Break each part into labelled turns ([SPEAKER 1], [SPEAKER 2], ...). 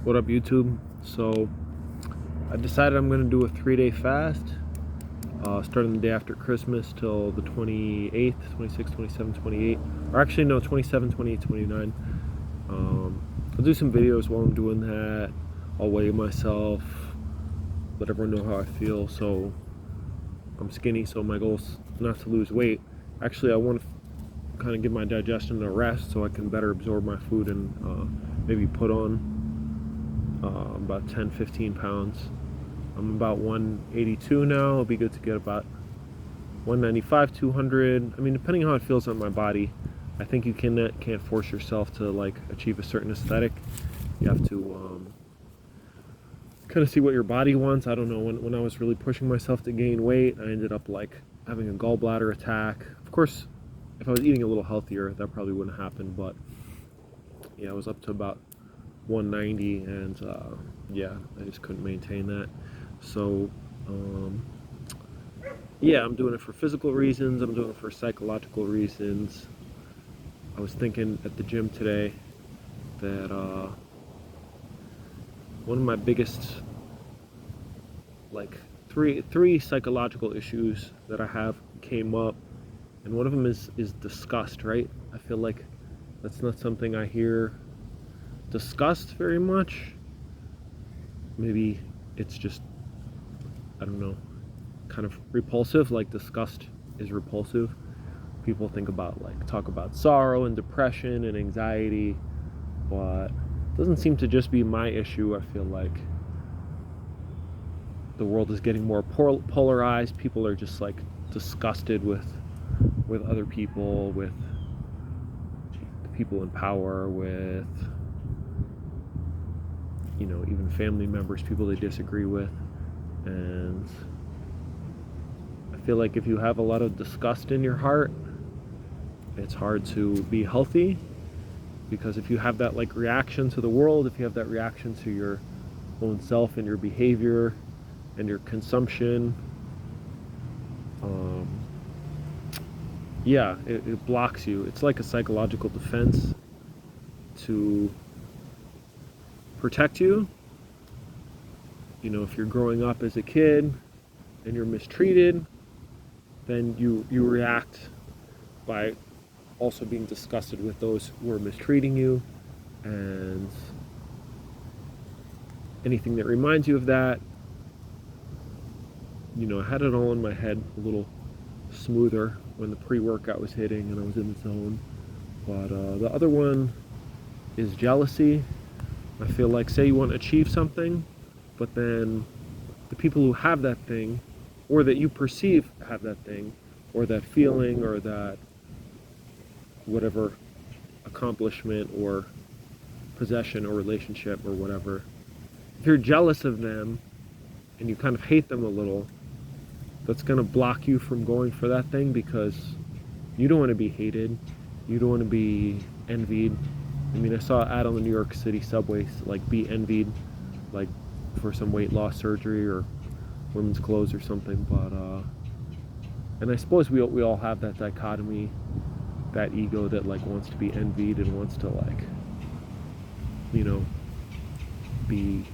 [SPEAKER 1] What up, YouTube? So I decided I'm going to do a 3-day fast, starting the day after Christmas till the 28th, 26th, 27th, 28th, or actually no, 27, 28, 29. I'll do some videos while I'm doing that. I'll weigh myself, let everyone know how I feel. So I'm skinny, so my goal is not to lose weight. Actually, I want to kind of give my digestion a rest so I can better absorb my food and maybe put on about 10-15 pounds. I'm about 182 now. It'll be good to get about 195, 200. I mean, depending on how it feels on my body. I think you can't force yourself to like achieve a certain aesthetic. You have to kind of see what your body wants. I don't know, when I was really pushing myself to gain weight, I ended up like having a gallbladder attack. Of course, if I was eating a little healthier, that probably wouldn't happen, but yeah, I was up to about 190, and yeah, I just couldn't maintain that. So yeah, I'm doing it for physical reasons, I'm doing it for psychological reasons. I was thinking at the gym today that one of my biggest, like three psychological issues that I have came up, and one of them is disgust, right? I feel like that's not something I hear discussed very much. Maybe it's just, I don't know, kind of repulsive. Like disgust is repulsive. People talk about sorrow and depression and anxiety, but it doesn't seem to just be my issue. I feel like the world is getting more polarized. People are just like disgusted with other people, with the people in power, with, you know, even family members, people they disagree with. And I feel like if you have a lot of disgust in your heart, it's hard to be healthy, because if you have that like reaction to the world, if you have that reaction to your own self and your behavior and your consumption, yeah, it blocks you. It's like a psychological defense to protect you. You know, if you're growing up as a kid and you're mistreated, then you react by also being disgusted with those who are mistreating you, and anything that reminds you of that, you know, I had it all in my head a little smoother when the pre-workout was hitting and I was in the zone. But the other one is jealousy. I feel like, say you want to achieve something, but then the people who have that thing, or that you perceive have that thing, or that feeling, or that whatever accomplishment or possession or relationship or whatever, if you're jealous of them and you kind of hate them a little, that's going to block you from going for that thing, because you don't want to be hated, you don't want to be envied. I mean, I saw an ad on the New York City subways, like, be envied, like for some weight loss surgery or women's clothes or something. But and I suppose we all have that dichotomy, that ego that like wants to be envied and wants to, like, you know, be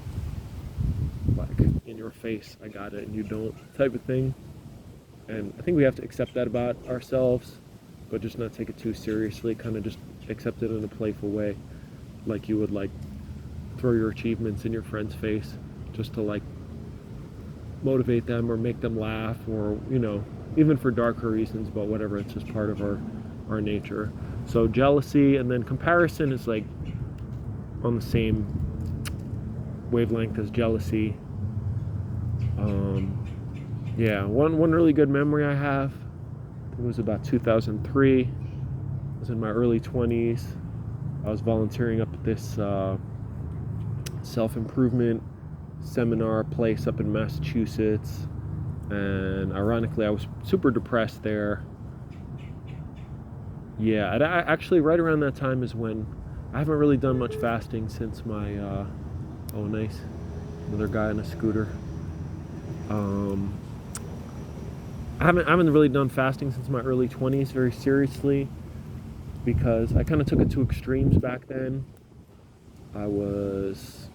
[SPEAKER 1] like in your face, I got it and you don't, type of thing. And I think we have to accept that about ourselves, but just not take it too seriously, kind of just accept it in a playful way, like you would like throw your achievements in your friend's face just to like motivate them or make them laugh, or, you know, even for darker reasons, but whatever, it's just part of our nature. So jealousy, and then comparison is like on the same wavelength as jealousy. Yeah, one really good memory I have, it was about 2003. I was in my early 20s. I was volunteering up at this self-improvement seminar place up in Massachusetts, and ironically I was super depressed there. Yeah, and actually right around that time is when I haven't really done much fasting since my oh nice, another guy on a scooter. I haven't really done fasting since my early 20s very seriously, because I kind of took it to extremes back then. I was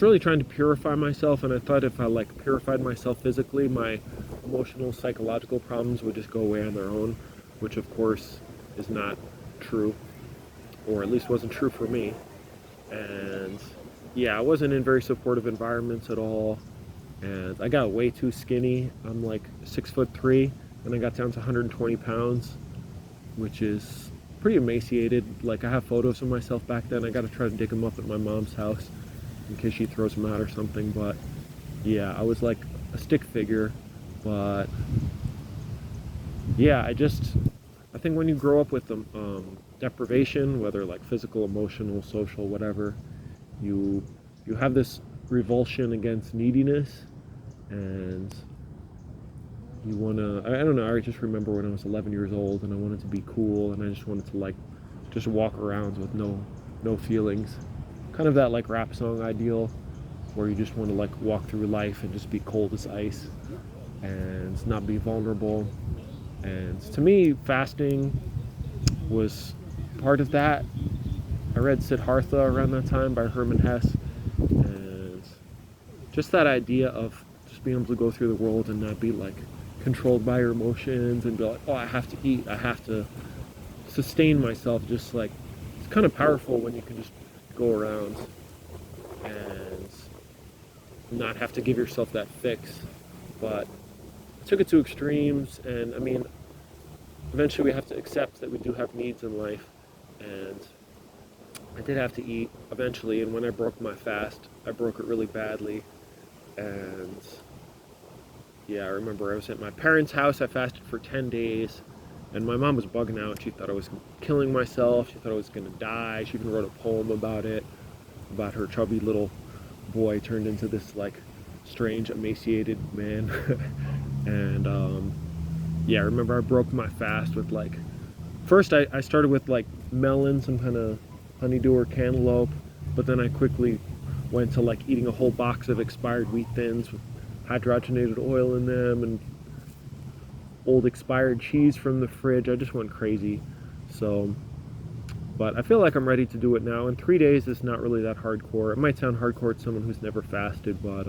[SPEAKER 1] really trying to purify myself, and I thought if I like purified myself physically, my emotional, psychological problems would just go away on their own, which of course is not true, or at least wasn't true for me. And yeah, I wasn't in very supportive environments at all, and I got way too skinny. I'm like 6'3", and I got down to 120 pounds, which is pretty emaciated. Like, I have photos of myself back then. I gotta try to dig them up at my mom's house in case she throws them out or something. But yeah, I was like a stick figure. But yeah, I think when you grow up with deprivation, whether like physical, emotional, social, whatever, you have this revulsion against neediness, and you want to, I don't know, I just remember when I was 11 years old and I wanted to be cool, and I just wanted to like just walk around with no feelings, kind of that like rap song ideal where you just want to like walk through life and just be cold as ice and not be vulnerable. And to me, fasting was part of that. I read Siddhartha around that time by Herman Hesse, and just that idea of just being able to go through the world and not be like controlled by your emotions and be like, oh, I have to eat, I have to sustain myself. Just like, it's kind of powerful when you can just go around and not have to give yourself that fix. But I took it to extremes, and I mean, eventually we have to accept that we do have needs in life, and I did have to eat eventually. And when I broke my fast, I broke it really badly. And yeah, I remember I was at my parents' house. I fasted for 10 days, and my mom was bugging out. She thought I was killing myself. She thought I was gonna die. She even wrote a poem about it, about her chubby little boy turned into this like strange, emaciated man. And yeah, I remember I broke my fast with like, first I started with like melon, some kind of honeydew or cantaloupe, but then I quickly went to like eating a whole box of expired wheat thins with hydrogenated oil in them, and old expired cheese from the fridge. I just went crazy. So, but I feel like I'm ready to do it now, and 3 days is not really that hardcore. It might sound hardcore to someone who's never fasted, but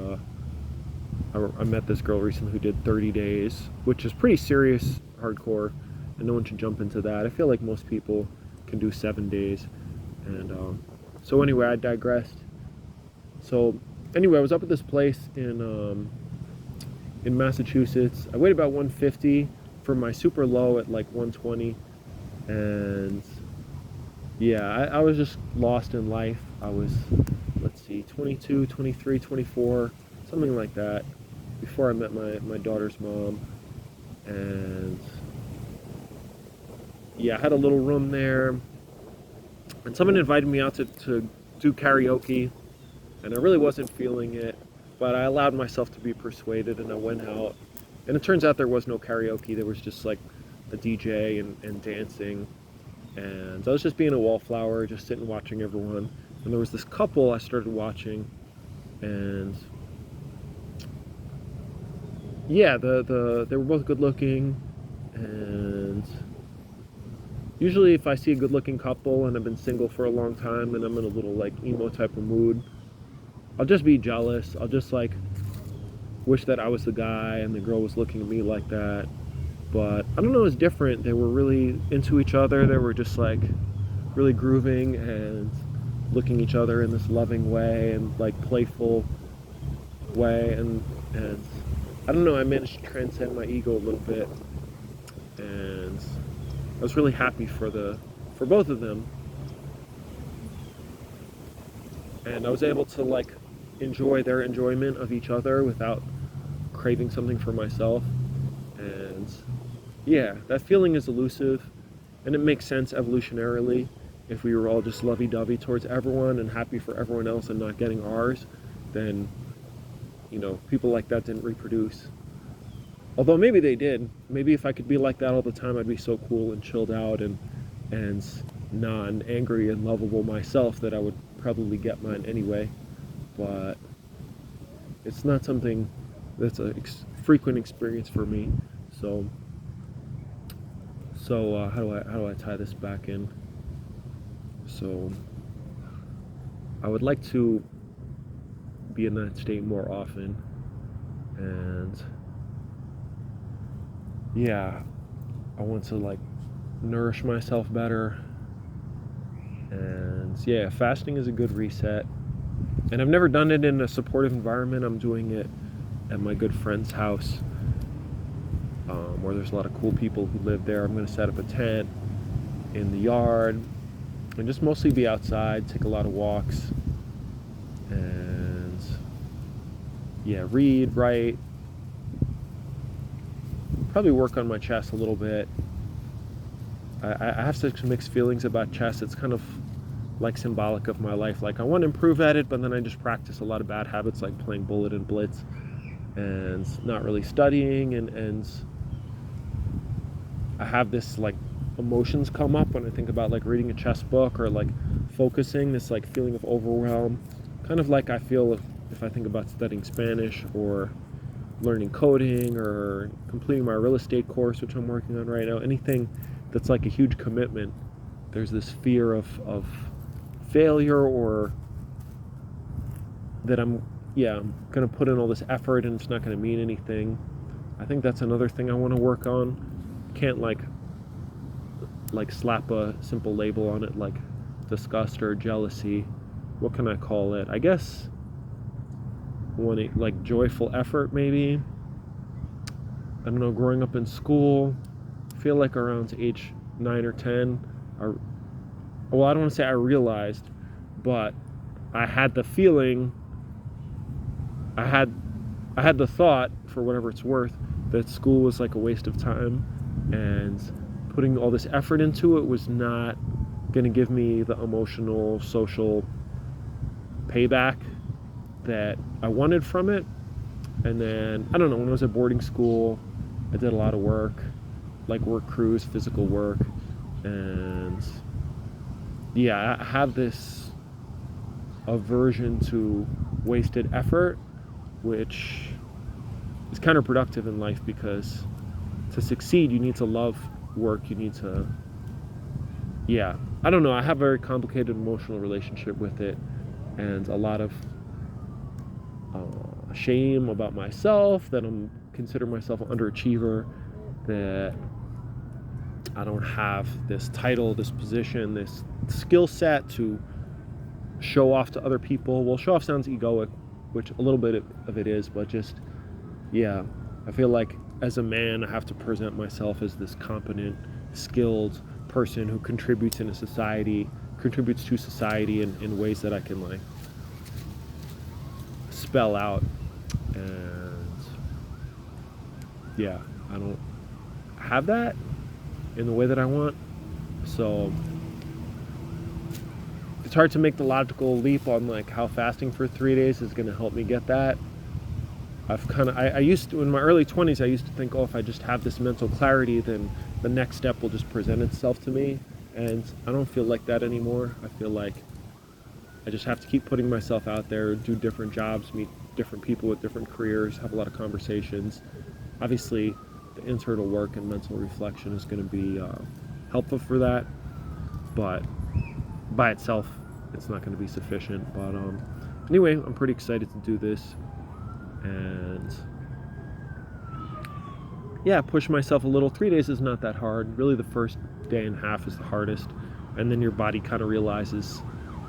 [SPEAKER 1] I met this girl recently who did 30 days, which is pretty serious hardcore, and no one should jump into that. I feel like most people can do 7 days. And so anyway, I digressed. So anyway, I was up at this place in Massachusetts. I weighed about 150 for my super low at like 120, and yeah, I was just lost in life. I was, let's see, 22, 23, 24, something like that, before I met my daughter's mom. And yeah, I had a little room there, and someone invited me out to do karaoke, and I really wasn't feeling it, but I allowed myself to be persuaded, and I went out. And it turns out there was no karaoke. There was just like a DJ and dancing, and I was just being a wallflower, just sitting watching everyone. And there was this couple I started watching, and yeah, they were both good looking. And usually if I see a good looking couple and I've been single for a long time and I'm in a little like emo type of mood, I'll just be jealous. I'll just like wish that I was the guy and the girl was looking at me like that. But I don't know, it's different. They were really into each other. They were just like really grooving and looking each other in this loving way and like playful way. And I don't know, I managed to transcend my ego a little bit, and I was really happy for both of them. And I was able to like enjoy their enjoyment of each other without craving something for myself. And yeah, that feeling is elusive, and it makes sense evolutionarily. If we were all just lovey-dovey towards everyone and happy for everyone else and not getting ours, then, you know, people like that didn't reproduce. Although maybe they did. Maybe if I could be like that all the time, I'd be so cool and chilled out and non-angry and lovable myself that I would probably get mine anyway. But it's not something that's a frequent experience for me. So how do I tie this back in? So I would like to be in that state more often. And yeah, I want to like nourish myself better. And yeah, fasting is a good reset. And I've never done it in a supportive environment. I'm doing it at my good friend's house, where there's a lot of cool people who live there. I'm going to set up a tent in the yard and just mostly be outside, take a lot of walks, and yeah, read, write, probably work on my chess a little bit. I have such mixed feelings about chess. It's kind of like symbolic of my life. Like I want to improve at it, but then I just practice a lot of bad habits like playing bullet and blitz and not really studying, and I have this like emotions come up when I think about like reading a chess book or like focusing, this like feeling of overwhelm, kind of like I feel if I think about studying Spanish or learning coding or completing my real estate course, which I'm working on right now. Anything that's like a huge commitment, there's this fear of failure, or that I'm gonna put in all this effort and it's not gonna mean anything. I think that's another thing I want to work on. Can't like slap a simple label on it like disgust or jealousy. What can I call it? I guess like joyful effort, maybe. I don't know, growing up in school, I feel like around age 9 or 10, I don't want to say I realized, but I had the feeling, I had the thought, for whatever it's worth, that school was like a waste of time, and putting all this effort into it was not going to give me the emotional, social payback that I wanted from it. And then, I don't know, when I was at boarding school, I did a lot of work, like work crews, physical work, and yeah, I have this aversion to wasted effort, which is counterproductive in life, because to succeed, you need to love work, you need to, I don't know, I have a very complicated emotional relationship with it, and a lot of shame about myself, that I'm consider myself an underachiever, that I don't have this title, this position, this skill set to show off to other people. Well, show off sounds egoic, which a little bit of it is, but just, I feel like as a man, I have to present myself as this competent, skilled person who contributes to society in ways that I can like spell out. And I don't have that in the way that I want, so it's hard to make the logical leap on like how fasting for 3 days is going to help me get that. I used to, in my early 20s, I used to think, if I just have this mental clarity, then the next step will just present itself to me, and I don't feel like that anymore. I feel like I just have to keep putting myself out there, do different jobs, meet different people with different careers, have a lot of conversations. Obviously, the internal work and mental reflection is going to be helpful for that, but by itself, it's not going to be sufficient. But anyway, I'm pretty excited to do this, and push myself a little. 3 days is not that hard. Really, the first day and a half is the hardest, and then your body kind of realizes,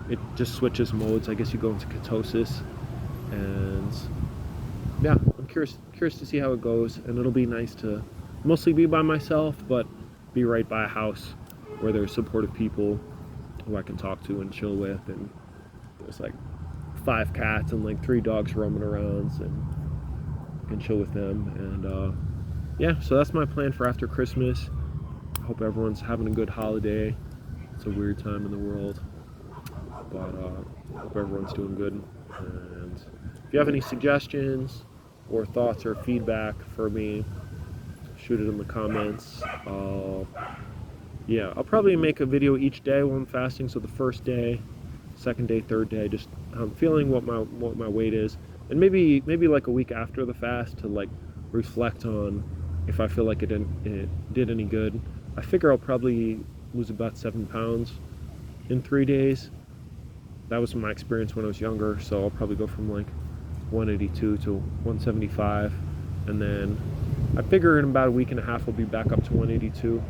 [SPEAKER 1] it just switches modes. I guess you go into ketosis, and I'm curious to see how it goes. And it'll be nice to mostly be by myself, but be right by a house where there's supportive people who I can talk to and chill with. And there's like 5 cats and like 3 dogs roaming around, and I can chill with them. And so that's my plan for after Christmas. I hope everyone's having a good holiday. It's a weird time in the world, but I hope everyone's doing good. And if you have any suggestions or thoughts or feedback for me, shoot it in the comments. I'll probably make a video each day while I'm fasting. So the first day, second day, third day, just I'm feeling what my weight is, and maybe like a week after the fast to like reflect on if I feel like it did any good. I figure I'll probably lose about 7 pounds in 3 days. That was my experience when I was younger, so I'll probably go from like 182 to 175, and then I figure in about a week and a half I'll be back up to 182,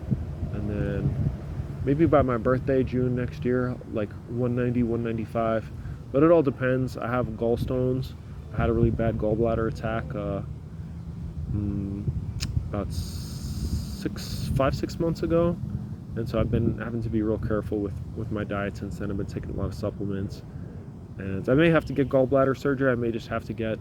[SPEAKER 1] and then maybe by my birthday, June next year, like 190, 195. But it all depends. I have gallstones. I had a really bad gallbladder attack about 6 months ago, and so I've been having to be real careful with my diet since then. I've been taking a lot of supplements, and I may have to get gallbladder surgery. I may just have to get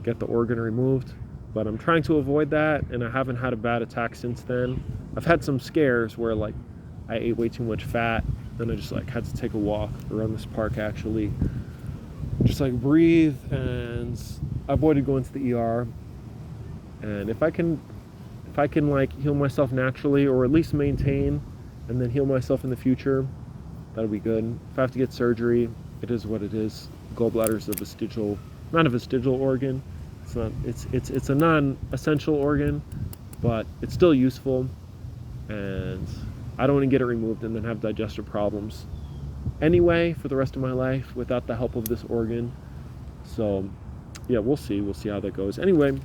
[SPEAKER 1] the organ removed, but I'm trying to avoid that, and I haven't had a bad attack since then. I've had some scares where like I ate way too much fat, then I just like had to take a walk around this park, actually just like breathe, and I avoided going to the ER. And if I can like heal myself naturally, or at least maintain and then heal myself in the future, that'll be good. If I have to get surgery, it is what it is. Gallbladder is not a vestigial organ. It's a non-essential organ, but it's still useful, and I don't want to get it removed and then have digestive problems anyway for the rest of my life without the help of this organ. So yeah, we'll see how that goes. Anyway,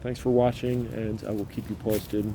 [SPEAKER 1] thanks for watching, and I will keep you posted.